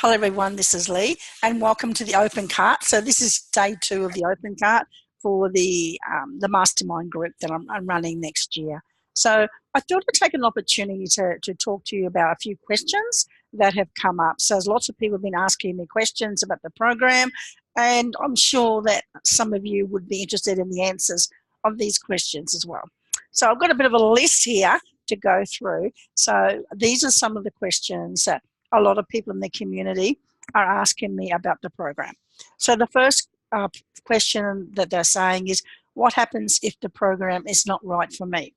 Hello everyone, this is Lee and welcome to the Open Cart. So this is day 2 of the Open Cart for the mastermind group that I'm running next year. So I thought I'd take an opportunity to talk to you about a few questions that have come up. So there's lots of people have been asking me questions about the program, and I'm sure that some of you would be interested in the answers of these questions as well. So I've got a bit of a list here to go through. So these are some of the questions that a lot of people in the community are asking me about the program. So the first question that they're saying is, what happens if the program is not right for me?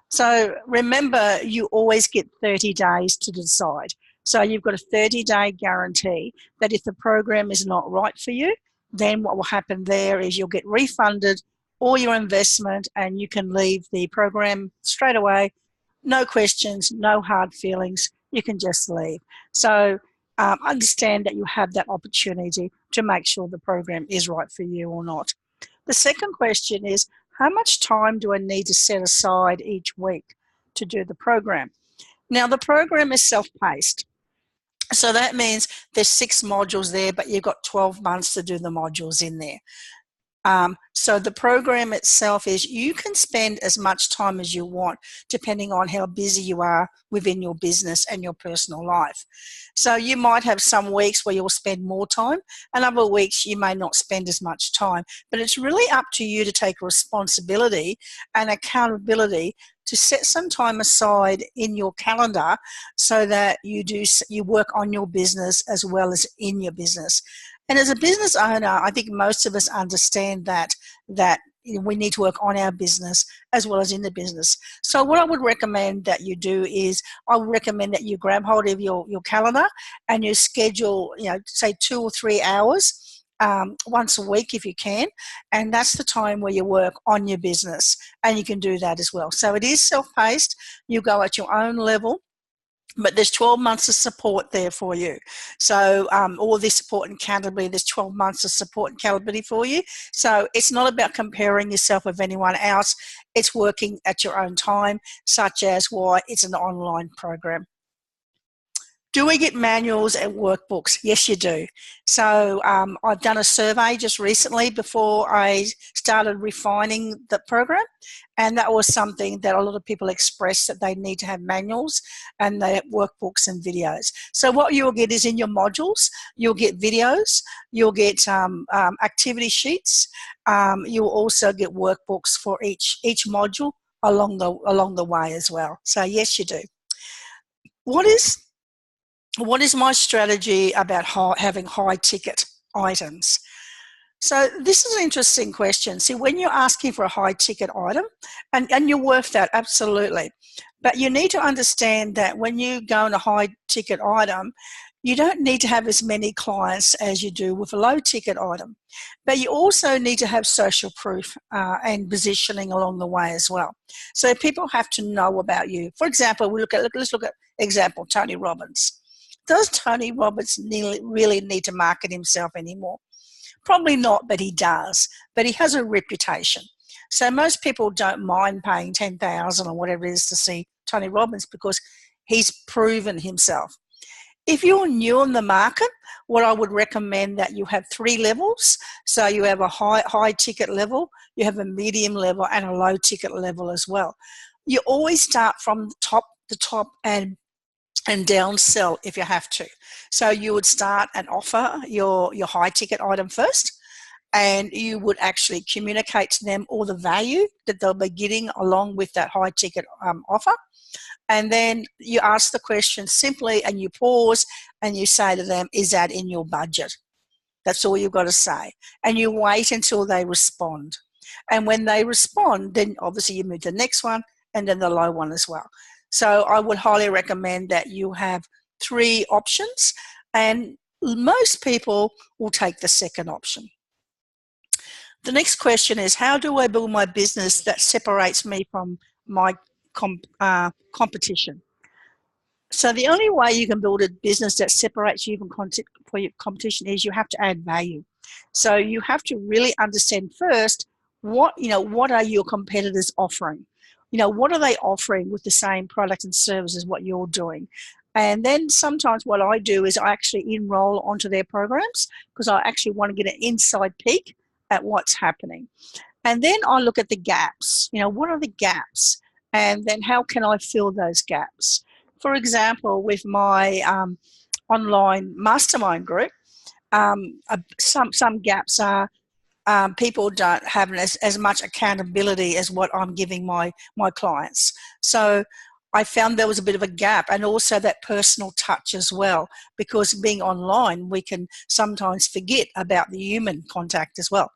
So remember, you always get 30 days to decide. So you've got a 30-day guarantee that if the program is not right for you, then what will happen there is you'll get refunded all your investment and you can leave the program straight away. No questions, no hard feelings. You can just leave. So understand that you have that opportunity to make sure the program is right for you or not. The second question is, how much time do I need to set aside each week to do the program? Now, the program is self-paced. So that means there's 6 modules there, but you've got 12 months to do the modules in there. So the program itself is you can spend as much time as you want depending on how busy you are within your business and your personal life. So you might have some weeks where you'll spend more time and other weeks you may not spend as much time, but it's really up to you to take responsibility and accountability to set some time aside in your calendar so that you work on your business as well as in your business. And as a business owner, I think most of us understand that we need to work on our business as well as in the business. So what I would recommend that you do is I would recommend that you grab hold of your calendar and you schedule, say 2 or 3 hours once a week if you can. And that's the time where you work on your business, and you can do that as well. So it is self-paced. You go at your own level. But there's 12 months of support there for you. So all this support and accountability, there's 12 months of support and accountability for you. So it's not about comparing yourself with anyone else. It's working at your own time, such as why it's an online program. Do we get manuals and workbooks? Yes, you do. So I've done a survey just recently before I started refining the program, and that was something that a lot of people expressed that they need to have manuals and they have workbooks and videos. So what you'll get is in your modules, you'll get videos, you'll get activity sheets, you'll also get workbooks for each module along the way as well. So yes, you do. What is my strategy about having high ticket items? So this is an interesting question. See, when you're asking for a high ticket item, and you're worth that, absolutely. But you need to understand that when you go on a high ticket item, you don't need to have as many clients as you do with a low ticket item. But you also need to have social proof and positioning along the way as well. So people have to know about you. For example, let's look at example, Tony Robbins. Does Tony Robbins really need to market himself anymore? Probably not, but he does. But he has a reputation. So most people don't mind paying $10,000 or whatever it is to see Tony Robbins because he's proven himself. If you're new in the market, what I would recommend that you have 3 levels. So you have a high ticket level, you have a medium level, and a low ticket level as well. You always start from the top and down sell if you have to. So you would start and offer your high ticket item first, and you would actually communicate to them all the value that they'll be getting along with that high ticket offer. And then you ask the question simply, and you pause and you say to them, is that in your budget? That's all you've got to say. And you wait until they respond. And when they respond, then obviously you move to the next one and then the low one as well. So I would highly recommend that you have 3 options, and most people will take the second option. The next question is, how do I build my business that separates me from my competition? So the only way you can build a business that separates you from your competition is you have to add value. So you have to really understand first what are your competitors offering. What are they offering with the same product and service as what you're doing? And then sometimes what I do is I actually enroll onto their programs because I actually want to get an inside peek at what's happening. And then I look at the gaps. What are the gaps? And then how can I fill those gaps? For example, with my online mastermind group, some gaps are people don't have as much accountability as what I'm giving my clients. So I found there was a bit of a gap, and also that personal touch as well, because being online, we can sometimes forget about the human contact as well.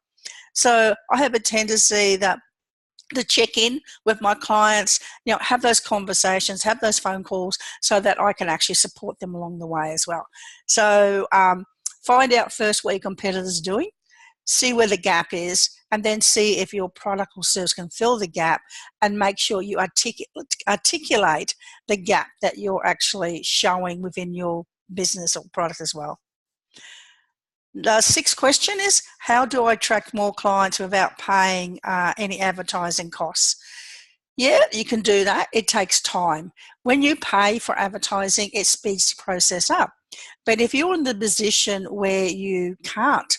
So I have a tendency to check in with my clients, have those conversations, have those phone calls so that I can actually support them along the way as well. So find out first what your competitors are doing, see where the gap is, and then see if your product or service can fill the gap, and make sure you articulate the gap that you're actually showing within your business or product as well. The sixth question is, how do I attract more clients without paying any advertising costs? Yeah, you can do that. It takes time. When you pay for advertising, it speeds the process up. But if you're in the position where you can't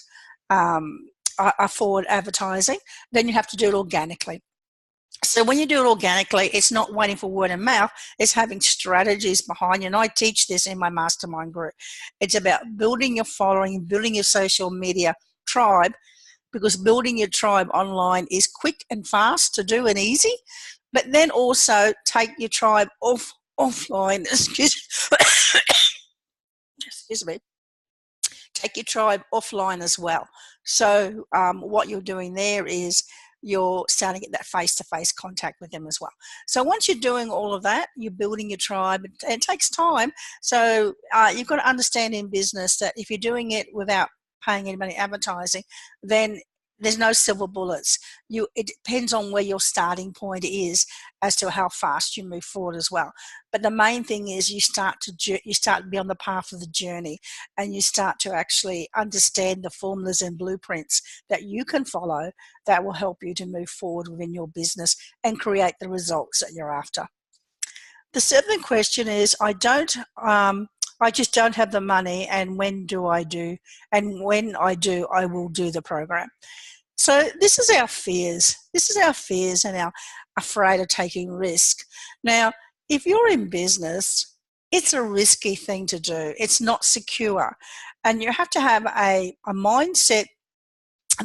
afford advertising, then you have to do it organically. So when you do it organically, it's not waiting for word of mouth, it's having strategies behind you. And I teach this in my mastermind group. It's about building your following, building your social media tribe, because building your tribe online is quick and fast to do and easy. But then also take your tribe offline. Excuse me. Take your tribe offline as well. So what you're doing there is you're starting to get that face-to-face contact with them as well. So once you're doing all of that, you're building your tribe. It takes time. So you've got to understand in business that if you're doing it without paying anybody advertising, then there's no silver bullets. It depends on where your starting point is as to how fast you move forward as well. But the main thing is you start to be on the path of the journey, and you start to actually understand the formulas and blueprints that you can follow that will help you to move forward within your business and create the results that you're after. The seventh question is, I just don't have the money, and when do I do? And when I do, I will do the program. So this is our fears. This is our fears and our afraid of taking risk. Now, if you're in business, it's a risky thing to do. It's not secure. And you have to have a mindset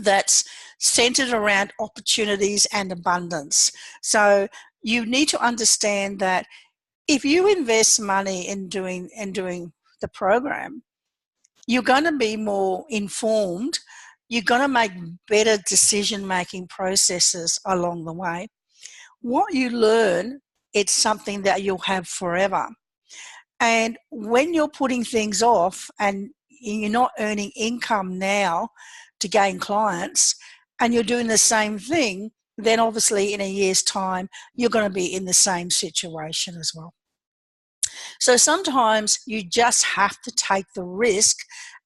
that's centered around opportunities and abundance. So you need to understand that if you invest money in doing the program, you're going to be more informed. You're going to make better decision-making processes along the way. What you learn, it's something that you'll have forever. And when you're putting things off and you're not earning income now to gain clients, and you're doing the same thing, then obviously in a year's time, you're going to be in the same situation as well. So sometimes you just have to take the risk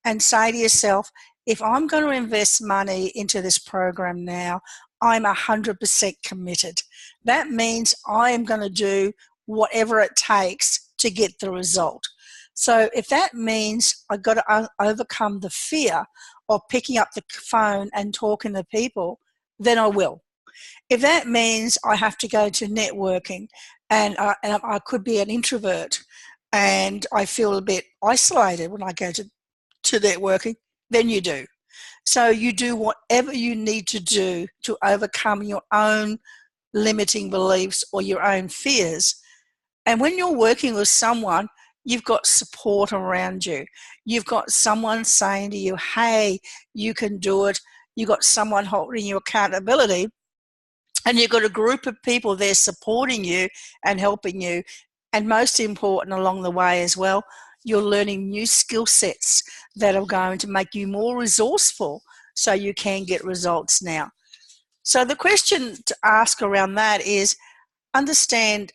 and say to yourself, if I'm going to invest money into this program now, I'm 100% committed. That means I am going to do whatever it takes to get the result. So if that means I've got to overcome the fear of picking up the phone and talking to people, then I will. If that means I have to go to networking and I could be an introvert and I feel a bit isolated when I go to networking, then you do. So you do whatever you need to do to overcome your own limiting beliefs or your own fears. And when you're working with someone, you've got support around you. You've got someone saying to you, hey, you can do it. You've got someone holding you accountability. And you've got a group of people there supporting you and helping you. And most important along the way as well, you're learning new skill sets that are going to make you more resourceful so you can get results now. So the question to ask around that is, understand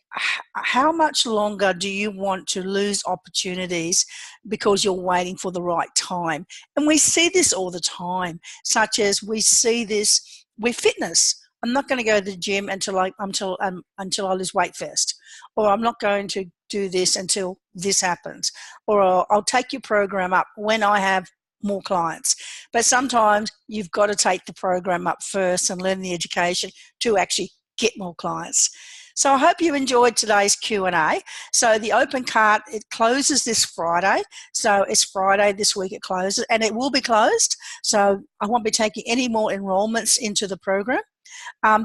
how much longer do you want to lose opportunities because you're waiting for the right time? And we see this all the time, such as we see this with fitness. I'm not going to go to the gym until I lose weight first. or I'm not going to do this until this happens, or I'll take your program up when I have more clients. But sometimes you've got to take the program up first and learn the education to actually get more clients. So I hope you enjoyed today's Q&A. So the open cart, it closes this Friday. So it's Friday this week it closes, and it will be closed. So I won't be taking any more enrollments into the program.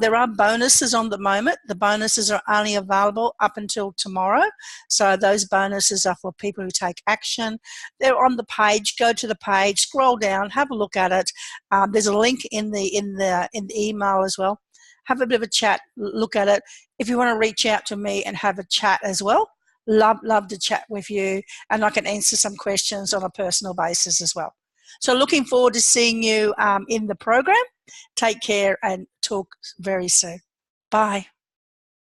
There are bonuses on the moment. The bonuses are only available up until tomorrow. So those bonuses are for people who take action. They're on the page. Go to the page, scroll down, have a look at it. There's a link in the email as well. Have a bit of a chat, look at it. If you want to reach out to me and have a chat as well, love to chat with you, and I can answer some questions on a personal basis as well. So looking forward to seeing you in the program. Take care and talk very soon. Bye.